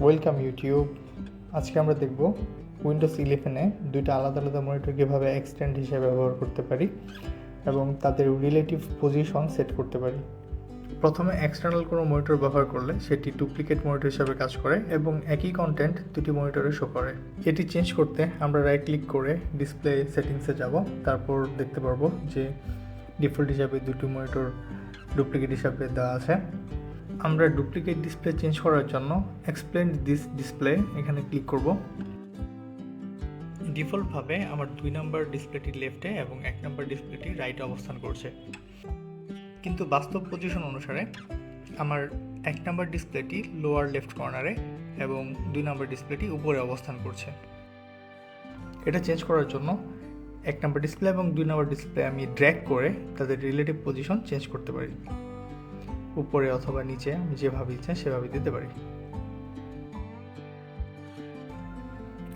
Welcome YouTube. আজকে আমরা দেখব উইন্ডোজ 11-এ দুইটা আলাদা আলাদা মনিটর কীভাবে এক্সটেন্ড হিসেবে ব্যবহার করতে পারি এবং তাদের রিলেটিভ পজিশন সেট করতে পারি। প্রথমে এক্সটার্নাল কোনো মনিটর ব্যবহার করলে সেটি ডুপ্লিকেট মনিটর হিসাবে কাজ করে এবং একই কন্টেন্ট দুটি মনিটরে শো করে। এটি চেঞ্জ করতে আমরা রাইট ক্লিক করে ডিসপ্লে সেটিংসে যাব, তারপর দেখতে পারবো যে ডিফল্ট হিসাবে দুটি মনিটর ডুপ্লিকেট হিসাবে দেওয়া আছে। আমরা ডুপ্লিকেট ডিসপ্লে চেঞ্জ করার জন্য এক্সপ্লেন দিস ডিসপ্লে এখানে ক্লিক করব। ডিফল্টভাবে আমার 2 নম্বর ডিসপ্লেটি লেফটে এবং 1 নম্বর ডিসপ্লেটি রাইটে অবস্থান করছে, কিন্তু বাস্তব পজিশন অনুসারে আমার 1 নম্বর ডিসপ্লেটি লোয়ার লেফট কর্নারে এবং 2 নম্বর ডিসপ্লেটি উপরে অবস্থান করছে। এটা চেঞ্জ করার জন্য 1 নম্বর ডিসপ্লে এবং 2 নম্বর ডিসপ্লে আমি ড্র্যাগ করে তাদের রিলেটিভ পজিশন চেঞ্জ করতে পারি। উপরে অথবা নিচে আমি যেভাবে ইচ্ছা সেভাবে দিতে পারি।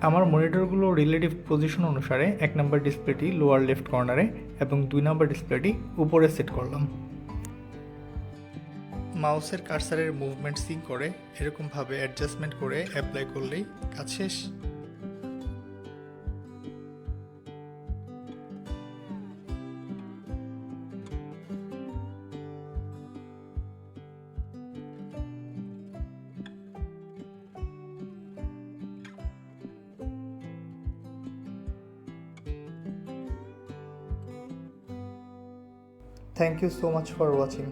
আমার মনিটরগুলো রিলেটিভ পজিশন অনুসারে 1 নম্বর ডিসপ্লেটি লোয়ার লেফট কর্নারে এবং 2 নম্বর ডিসপ্লেটি উপরে সেট করলাম। মাউসের কার্সারের মুভমেন্ট সিঙ্ক করে এরকমভাবে অ্যাডজাস্টমেন্ট করে অ্যাপ্লাই করলেই কাজ শেষ। Thank you so much for watching.